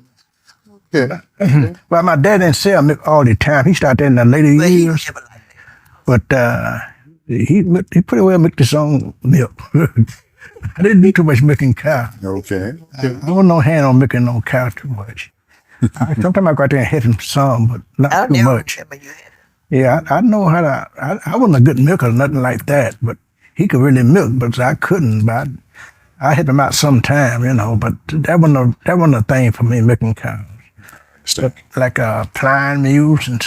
bit. Yeah. Well, my dad didn't sell milk all the time. He started in the later But he years, never liked it. but he pretty well milked his own milk. I didn't do too much milking cow. Okay. I wasn't no hand on milking no cow too much. Sometimes I go out there and hit him some, but I not too never much. remember you had it. Yeah, I know how to. I wasn't a good milker or nothing like that, but he could really milk, but I couldn't. But I hit him out sometime, But that wasn't a thing for me milking cows. Understand. Like plying mules and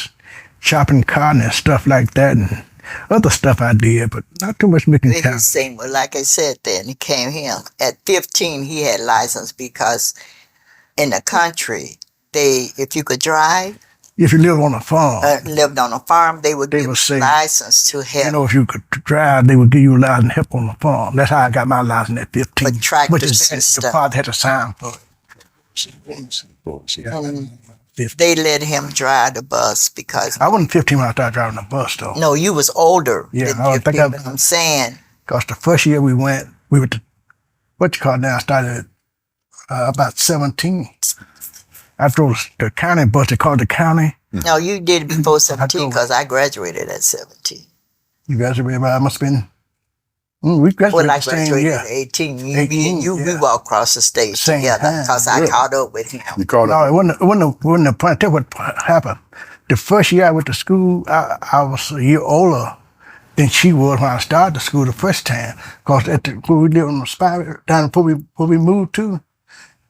chopping cotton and stuff like that, and other stuff I did, but not too much milking He cows. saying, well, like I said, then he came here at 15. He had license because in the country, if you could drive, If you live on a farm, lived on a farm, they would They give would you say, license to help. if you could drive, they would give you a license help on the farm. That's how I got my license at 15. For tractors Which is and the stuff. father had to sign for it. They let him drive the bus because I wasn't 15 when I started driving the bus, though. no, you was older Yeah, than I think 15, I- but I'm saying Because the first year we were to, what you call it now, I started about 17. I drove the county bus, they called the county. no, you did it before 17 drove- because I graduated at 17. You graduated, I must have been, we graduated Well, I the same graduated year. at 18. Me 18, and you, we yeah. walked across the stage Same together time, because I really? caught up with him. You called No, up. it wasn't a point. Tell what happened. The first year I went to school, I was a year older than she was when I started the school the first time. Because when we lived on the spot down before we moved to,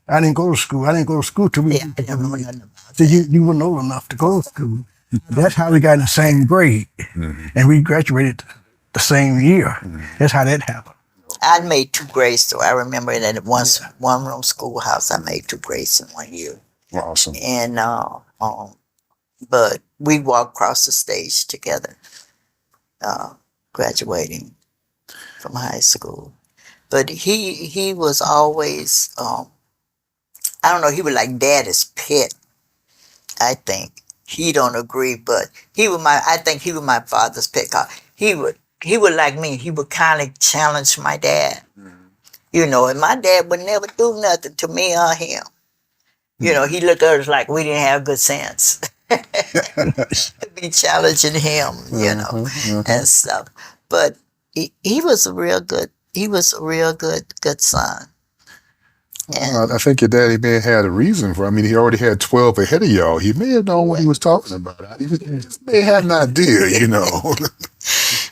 I didn't go to school. I didn't go to school till we Yeah, I didn't know nothing about So you weren't old enough to go to school. That's how we got in the same grade. And we graduated the same year. That's how that happened. I made 2 grades, so I remember that at one room schoolhouse, I made 2 grades in 1 year. Awesome. And but we walked across the stage together, graduating from high school. But he was always I don't know, he was like daddy's pet, I think. He don't agree, but I think he was my father's pet. 'Cause he would like me. He would kind of challenge my dad, and my dad would never do nothing to me or him. He looked at us like we didn't have good sense. Be challenging him, and stuff. But he was a real good. He was a real good son. And I think your daddy may have had a reason for. I mean, he already had 12 ahead of y'all. He may have known what he was talking about. He just may have had an idea.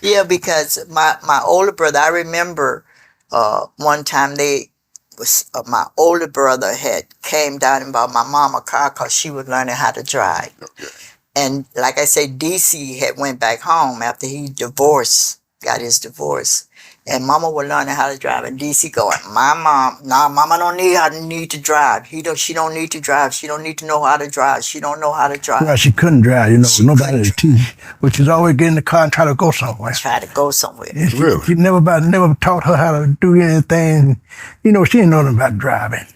yeah, because my older brother, I remember one time my older brother had came down and bought my mom a car because she was learning how to drive. Okay. And like I say, DC had went back home after he got his divorce. And Mama was learning how to drive, and DC going, Mama don't need to drive. She don't need to drive. She don't need to know how to drive. She don't know how to drive. Well, she couldn't drive, nobody to teach. But she's always get in the car and try to go somewhere. Try to go somewhere. Really? She never taught her how to do anything. She didn't know nothing about driving.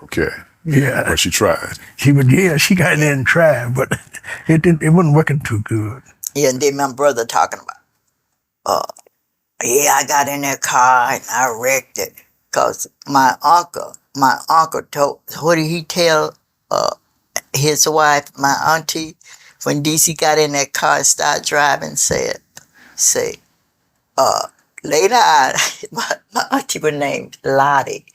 Okay. Yeah. But she tried. She got in there and tried, but it wasn't working too good. Yeah, and then my brother talking about, I got in that car and I wrecked it. Because my uncle told, what did he tell his wife, my auntie, when DC got in that car and started driving, say, lay down, my auntie was named Lottie.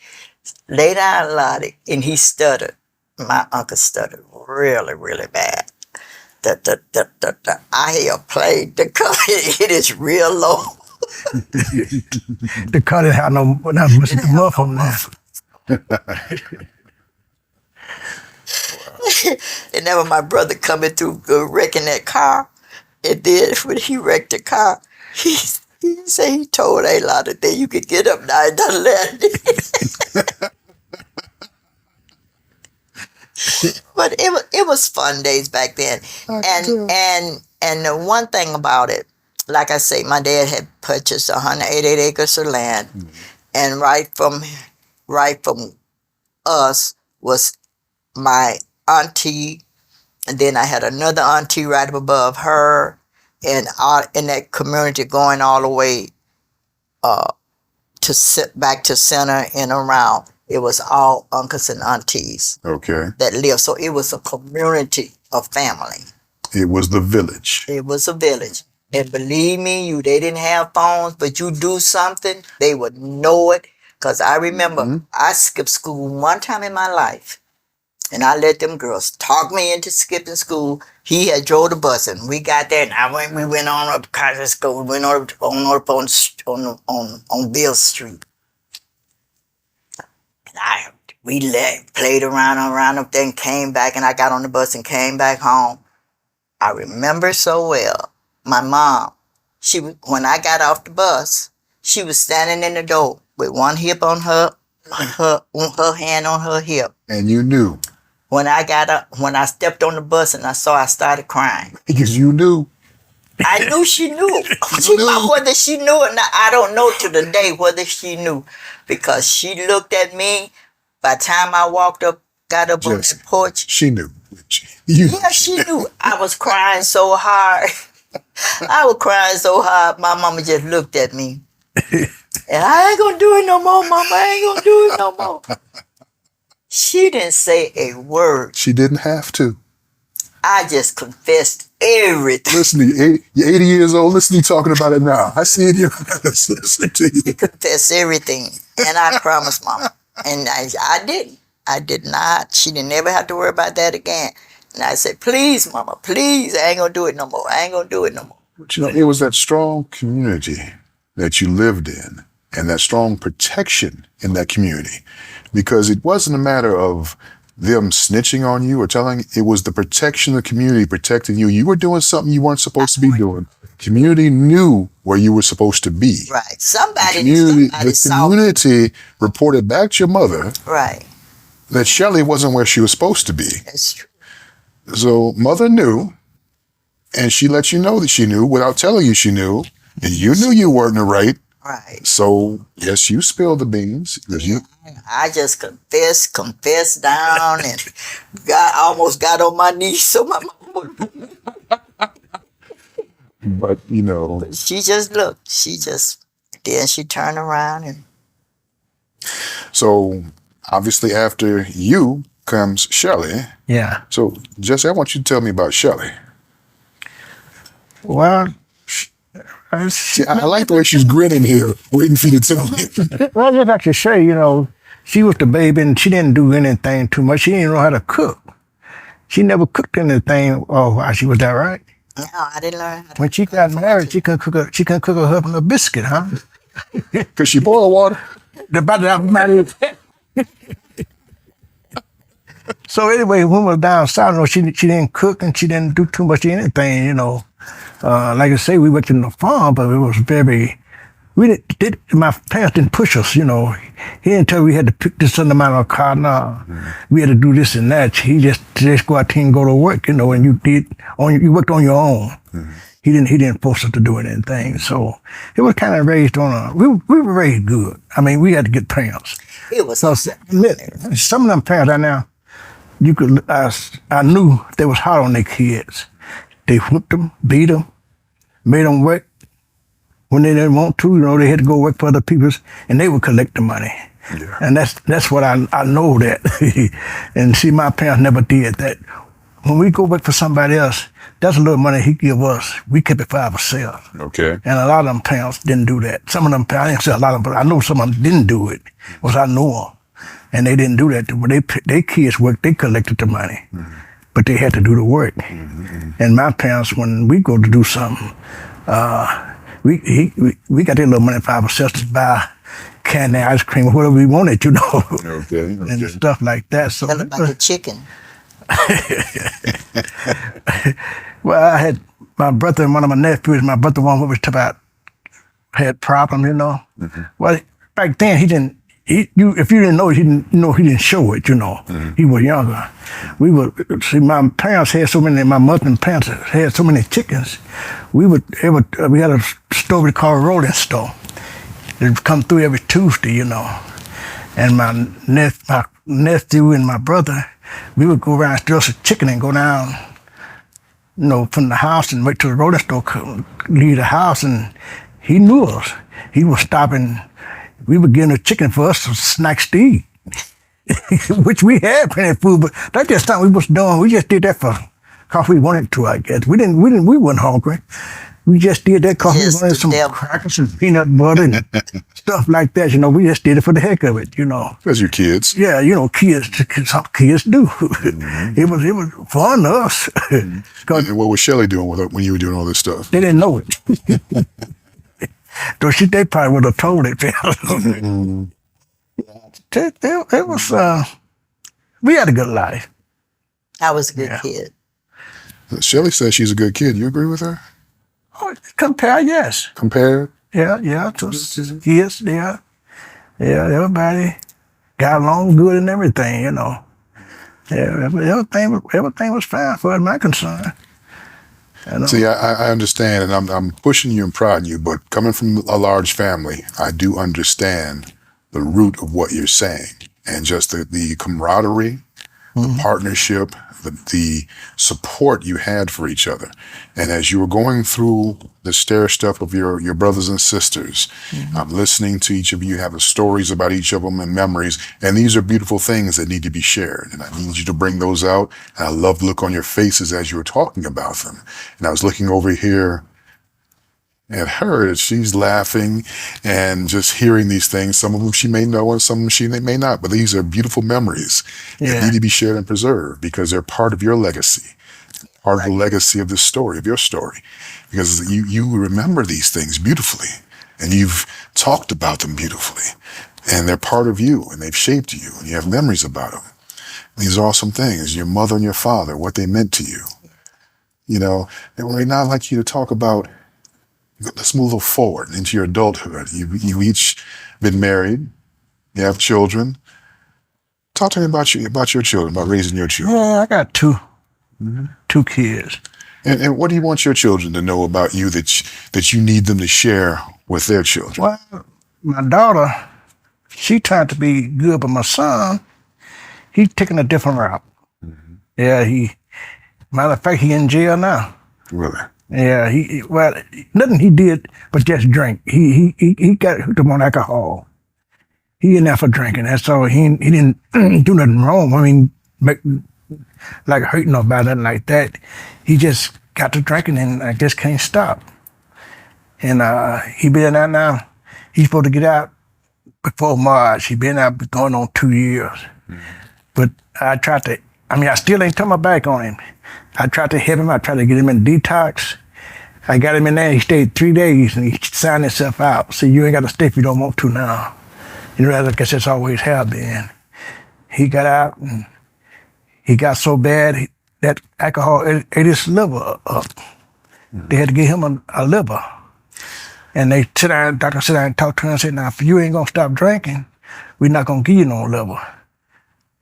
Lay down, Lottie. And he stuttered. My uncle stuttered really, really bad. I hear played the car. It is real low. The car didn't have not much muff on there. And then when my brother coming through wrecking that car, and then when he wrecked the car, he said he told a lot of things. You could get up now and done let. But it was fun days back then. I can And tell. and the one thing about it, like I say, my dad had purchased 188 acres of land, and right from us was my auntie, and then I had another auntie right up above her, and in that community going all the way to sit back to center and around. It was all uncles and aunties Okay. that lived. So it was a community of family. It was the village. It was a village. And believe me, they didn't have phones, but you do something, they would know it. Because I remember I skipped school one time in my life, and I let them girls talk me into skipping school. He had drove the bus, and we got there, and we went on up to College School, went on Bill Street. And we played around up there and came back, and I got on the bus and came back home. I remember so well. My mom, when I got off the bus, she was standing in the door with one hip on her hand on her hip. And you knew. When I stepped on the bus and I started crying. Because you knew. I knew she knew. Whether she knew or not, I don't know to the day whether she knew. Because she looked at me. By the time I got up on that porch. She knew. Yeah, she knew. I was crying so hard. I was crying so hard. My mama just looked at me. And I ain't gonna do it no more, Mama. I ain't gonna do it no more. She didn't say a word. She didn't have to. I just confessed everything. Listen, you're 80 years old. Listen to you talking about it now. I see it in your eyes. Listen to you. I confessed everything. And I promised Mama. And I didn't. I did not. She didn't ever have to worry about that again. And I said, please, Mama, please, I ain't gonna do it no more. I ain't gonna do it no more. But it was that strong community that you lived in and that strong protection in that community. Because it wasn't a matter of them snitching on you or telling, it was the protection of the community protecting you. You were doing something you weren't supposed to be doing. Community knew where you were supposed to be. Right. Somebody The community reported back to your mother right. that Shelley wasn't where she was supposed to be. That's true. So mother knew, and she let you know that she knew without telling you she knew, and you knew you weren't right. Right. So yes, you spilled the beans. I just confessed down, and almost got on my knees. So my mama. But she just looked. Then she turned around and. So obviously, after you comes Shelley. Yeah. So Jesse, I want you to tell me about Shelley. Well, I like the way she's grinning here, waiting for you to tell me. well, I just like to say, she was the baby and she didn't do anything too much. She didn't know how to cook. She never cooked anything while she was there, right? No, I didn't learn how to When she got married, she couldn't cook her husband a biscuit, huh? Because she boiled water. So anyway, when we were down south, she didn't cook and she didn't do too much of anything, Like I say, we worked in the farm, but it was my parents didn't push us, He didn't tell we had to pick this certain amount of cotton. We had to do this and that. He just go out there and go to work, and you worked on your own. Mm-hmm. He didn't force us to do anything. So it was kind of raised we were raised good. I mean, we had to get parents. It was some of them parents right now, I knew they was hard on their kids. They whipped them, beat them, made them work. When they didn't want to, they had to go work for other people, and they would collect the money. Yeah. And that's what I know that. And see, my parents never did that. When we go work for somebody else, that's a little money he give us. We kept it for ourselves. Okay. And a lot of them parents didn't do that. Some of them parents, I didn't say a lot of them, but I know some of them didn't do it. Was I know them. And they didn't do that. When their kids worked, they collected the money. Mm-hmm. But they had to do the work. Mm-hmm. And my parents, when we go to do something, we got that little money for ourselves to buy candy, ice cream, or whatever we wanted, Okay. And stuff like that. So like a chicken. Well, I had my brother and one of my nephews. My brother, one was about had problems, Mm-hmm. Well, back then he didn't. if you didn't know, he didn't show it. He was younger. We would see my parents had so many. My mother and parents had so many chickens. We had a store we called a rolling store. It would come through every Tuesday, And my nephew and my brother, we would go around steal some chicken and go down, from the house and wait till the rolling store leave the house, and he knew us. He was stopping. We were getting a chicken for us some snacks to eat, which we had plenty of food, but that's just something we was doing. We just did that because we wanted to, I guess. We weren't hungry. We just did that because we wanted some crackers and peanut butter and stuff like that. We just did it for the heck of it, Because you're kids. Yeah, kids do. It was fun to us. And what was Shelley doing with it when you were doing all this stuff? They didn't know it. Though they probably would have told it. It was, we had a good life. I was a good kid. Shelley says she's a good kid. You agree with her? Oh, compare, yes. Compared? Yeah. Kids, yeah. Yeah, everybody got along good and everything, Yeah, everything was fine for my concern. See, I understand, and I'm pushing you and prodding you, but coming from a large family, I do understand the root of what you're saying, and just the camaraderie, the partnership, the support you had for each other. And as you were going through the stair step of your brothers and sisters, I'm listening to each of you have stories about each of them and memories, and these are beautiful things that need to be shared. And I need you to bring those out. And I love the look on your faces as you were talking about them. And I was looking over here at her, as she's laughing and just hearing these things. Some of them she may know and some of them she may not, but these are beautiful memories that need to be shared and preserved because they're part of your legacy, part of the legacy of this story, of your story, because you remember these things beautifully and you've talked about them beautifully and they're part of you and they've shaped you and you have memories about them. These are awesome things, your mother and your father, what they meant to you. And right now I'd like you to talk about, let's move a little forward into your adulthood. You each been married. You have children. Talk to me about your children, about raising your children. Yeah, I got two kids. And what do you want your children to know about you that you need them to share with their children? Well, my daughter, she tried to be good, but my son, he's taking a different route. Yeah, matter of fact, he in jail now. Really? Yeah, nothing he did but just drink. He got hooked up on alcohol. He in there for drinking. That's all. He didn't do nothing wrong. I mean, like hurting nobody, nothing like that. He just got to drinking and I just can't stop. And he been out now. He's supposed to get out before March. He been out going on 2 years. But I still ain't turned my back on him. I tried to help him. I tried to get him in detox. I got him in there. He stayed 3 days and he signed himself out. See, you ain't got to stay if you don't want to now. I guess it's always have been. He got out and he got so bad that alcohol ate his liver up. They had to give him a liver. And doctor sit down and talk to him and said, now, if you ain't going to stop drinking, we're not going to give you no liver.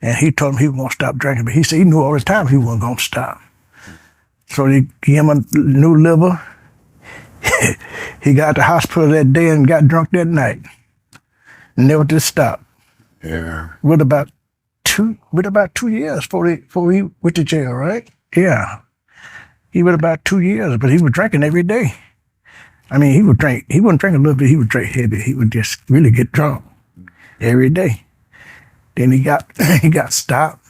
And he told him he was going to stop drinking, but he said he knew all the time he wasn't going to stop. So they gave him a new liver. He got to the hospital that day and got drunk that night. Never did stop. Yeah. With about 2 years before he went to jail, right? Yeah. He went about 2 years, but he was drinking every day. I mean, he wouldn't drink a little bit, he would drink heavy. He would just really get drunk every day. Then he got stopped.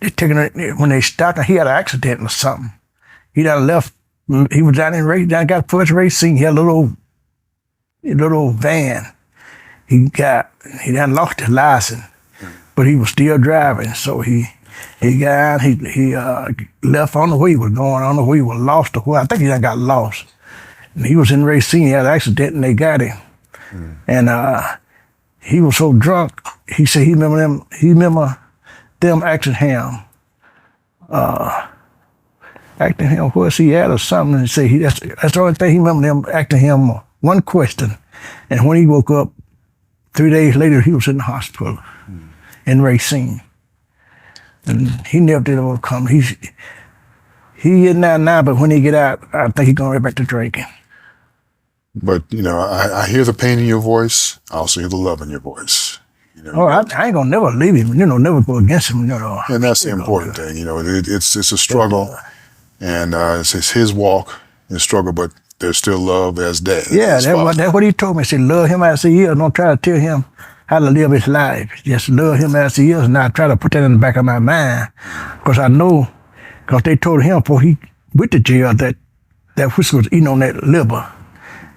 When they stopped him, he had an accident or something. He done left. He was down in race. Down got first race scene. He had a little van. He done lost his license, but he was still driving. So he got out. He left on the way he was going. On the way he was lost. I think he done got lost. And he was in race scene. He had an accident and they got him. And he was so drunk. He said he remember them asking him, where's he at or something, and say that's the only thing he remember them asking him one question. And when he woke up, 3 days later, he was in the hospital in Racine. And he never did overcome. He in there now, but when he get out, I think he's going right back to drinking. But, I hear the pain in your voice. I also hear the love in your voice. Oh, I ain't gonna never leave him, never go against him, And that's the important thing. It's a struggle, and it's his walk and struggle, but there's still love as dad. Yeah, that's what he told me. He said, love him as he is. Don't try to tell him how to live his life. Just love him as he is, and I try to put that in the back of my mind. Because I know, because they told him before he went to jail that whiskey was eating on that liver.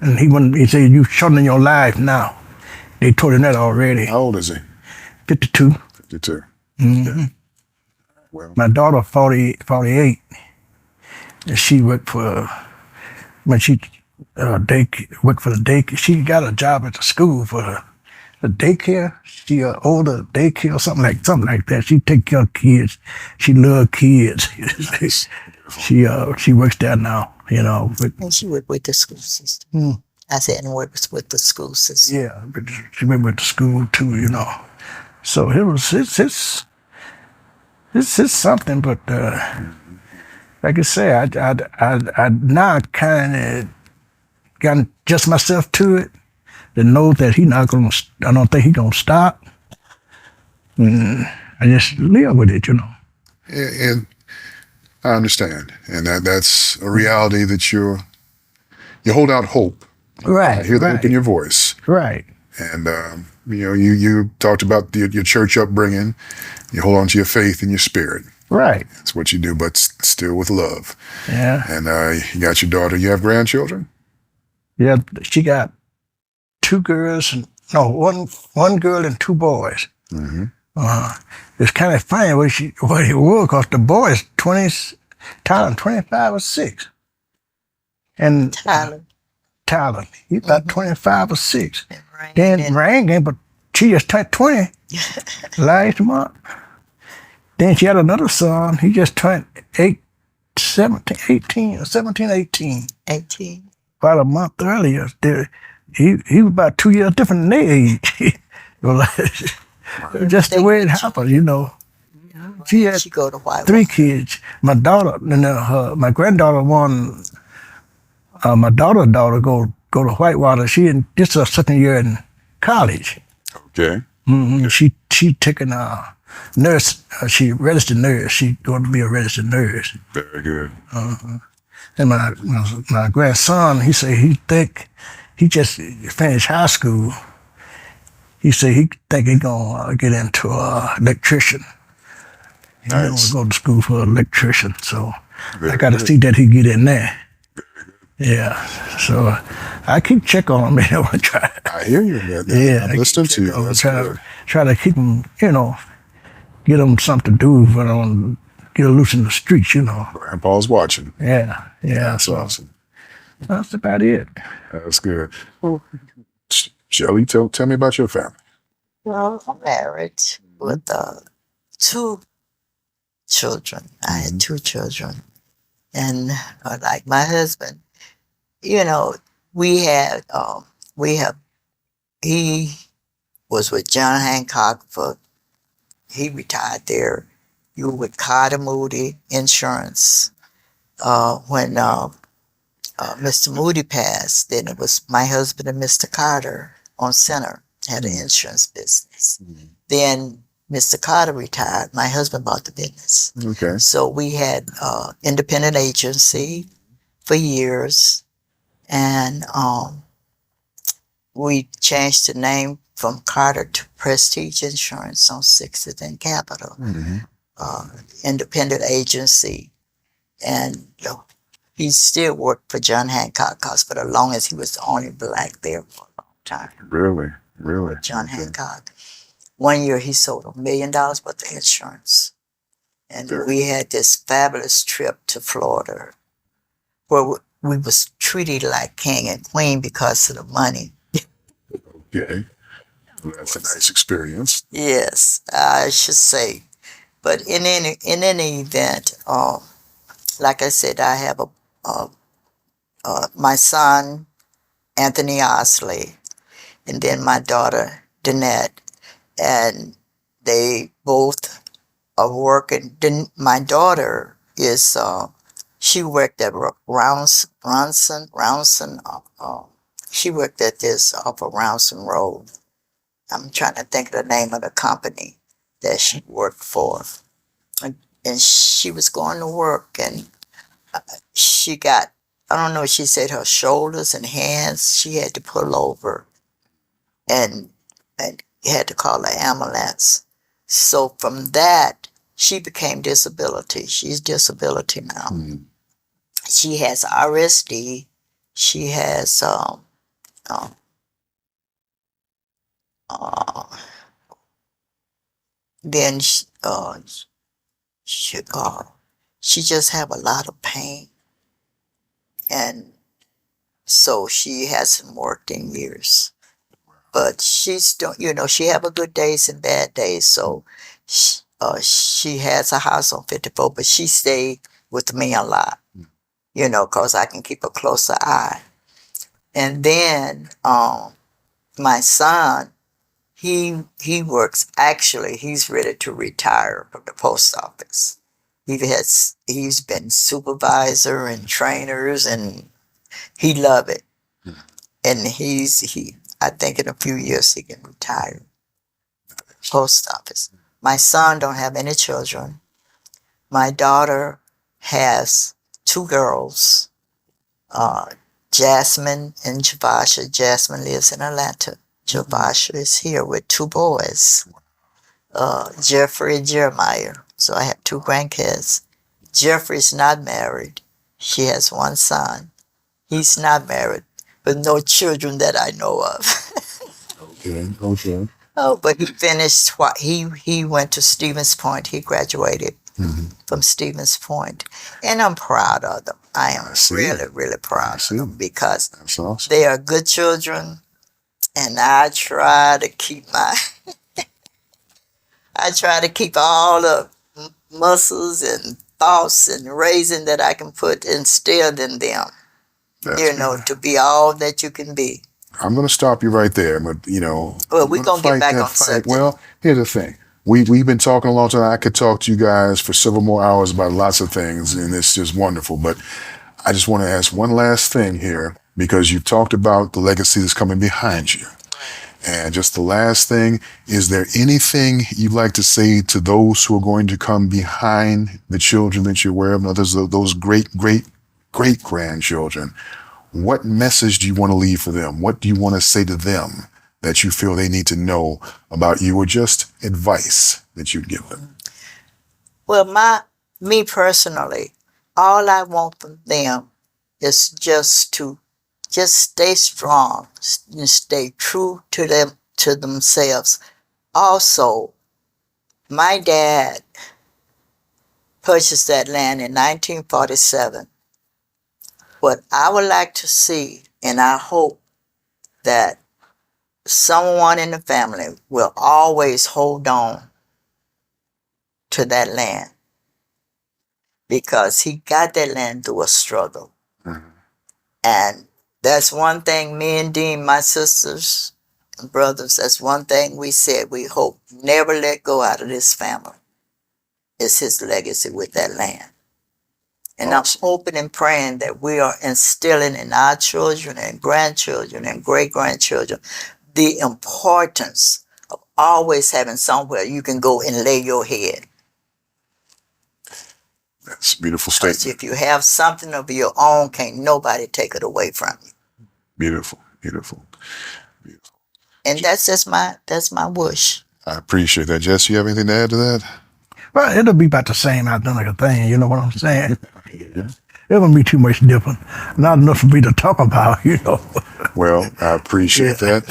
And he said, you shortening your life now. They told him that already. How old is he? 52. 52. Mm-hmm. Yeah. Well, my daughter, 48. And she worked for, when she worked for the daycare, she got a job at the school for the daycare. She older daycare or something like that. She take care of kids. She love kids. She works there now, And she worked with the school system. Mm. I said, and works with the school system. Yeah, but she went to school too, So it's something, but like I say, I now kind of got to adjust myself to it, to know that I don't think he's gonna stop. And I just live with it, And I understand, and that's a reality that you hold out hope. Right. I hear the hope in your voice. Right. And you talked about your church upbringing. You hold on to your faith and your spirit. Right. That's what you do, but still with love. Yeah. And you got your daughter. You have grandchildren? Yeah, she got 2 girls, one girl and 2 boys. Mm-hmm. It's kind of funny what it was, because the boys, Tyler, 25 or 6. And Tyler, he's about 25 or 6. Then Rain, but she just turned 20 last month. Then she had another son. He just turned 18. 18. About a month earlier. He was about 2 years different than their age. Just the way it happened, She had She go to Whitewater. 3 kids. My daughter, my granddaughter my daughter go to Whitewater. She this is her second year in college. Okay. Mm-hmm. She taking a nurse. She registered nurse. She going to be a registered nurse. Very good. And my grandson, he say he just finished high school. He said he think he gonna get into electrician. He Nice. gonna go to school for an electrician. So Very I got to good. see that he get in there. Yeah. So I keep check on him. Try. I hear you. Yeah. I'm listening to you. That's good. Try to keep him, get him something to do when I don't get loose in the streets, Grandpa's watching. Yeah. Yeah. That's So awesome. that's about it. That's good. Well, Shelley, tell me about your family. Well, I'm married with 2 children. I had 2 children. And like my husband, he was with John Hancock he retired there. You were with Carter Moody Insurance. When Mr. Moody passed, then it was my husband and Mr. Carter on Center, had an insurance business. Mm-hmm. Then Mr. Carter retired. My husband bought the business. Okay. So we had independent agency for years, and we changed the name from Carter to Prestige Insurance on 6th and Capitol. Mm-hmm. Independent agency, and he still worked for John Hancock because for the longest he was the only black there for a long time. Really? John Hancock. One year he sold $1 million worth of insurance. And we had this fabulous trip to Florida where we was treated like king and queen because of the money. Okay. Well, that's a nice experience. Yes, I should say. But in any event, like I said, I have my son, Anthony Ousley, and then my daughter, Danette, and they both are working. Then my daughter is she worked at Ronson. She worked at this off of Ronson Road. I'm trying to think of the name of the company that she worked for. And she was going to work, and she got, I don't know, she said her shoulders and hands, she had to pull over and had to call the ambulance. So from that, she became disability. She's disability now. She has RSD. She has then she, she just have a lot of pain, and so she hasn't worked in years. But she's still, she have a good days and bad days. So she has a house on 54, but she stayed with me a lot, because I can keep a closer eye. And then my son, he works, actually, he's ready to retire from the post office. He's been supervisor and trainers, and he love it. And I think in a few years he can retire. Post office. My son don't have any children. My daughter has 2 girls, Jasmine and Javasha. Jasmine lives in Atlanta. Javasha is here with 2 boys, Jeffrey and Jeremiah. So I have 2 grandkids. Jeffrey's not married. She has 1 son. He's not married, with no children that I know of. Okay. Oh, but he finished. He went to Stevens Point. He graduated from Stevens Point, and I'm proud of them. I am really, really proud of them because That's awesome. they are good children, and I try to keep all the muscles and thoughts and raising that I can put instilled in them. To be all that you can be. I'm going to stop you right there, but Well, we're going to get back on subject. Well, here's the thing. We've been talking a long time. I could talk to you guys for several more hours about lots of things, and it's just wonderful. But I just want to ask one last thing here, because you've talked about the legacy that's coming behind you. And just the last thing, is there anything you'd like to say to those who are going to come behind the children that you're aware of, those great-grandchildren? What message do you want to leave for them? What do you want to say to them that you feel they need to know about you, or just advice that you'd give them? Well, me personally, all I want from them is just to stay strong and stay true to themselves. Also, my dad purchased that land in 1947. What I would like to see, and I hope that someone in the family will always hold on to that land, because he got that land through a struggle. And that's one thing me and Dean, my sisters and brothers, that's one thing we said we hope never let go out of this family. It's his legacy with that land. And Awesome. I'm hoping and praying that we are instilling in our children and grandchildren and great-grandchildren the importance of always having somewhere you can go and lay your head. That's a beautiful statement. If you have something of your own, can't nobody take it away from you. Beautiful. And that's my wish. I appreciate that. Jess, you have anything to add to that? Well, it'll be about the same identical thing, you know what I'm saying? It won't be too much different. Not enough for me to talk about, Well, I appreciate that.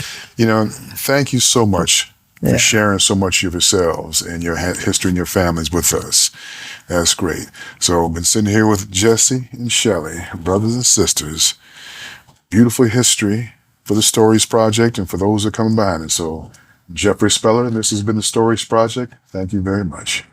Thank you so much for sharing so much of yourselves and your history and your families with us. That's great. So I've been sitting here with Jesse and Shelley, brothers and sisters. Beautiful history for the Stories Project and for those that are coming behind it. So Jeffrey Speller, this has been the Stories Project. Thank you very much.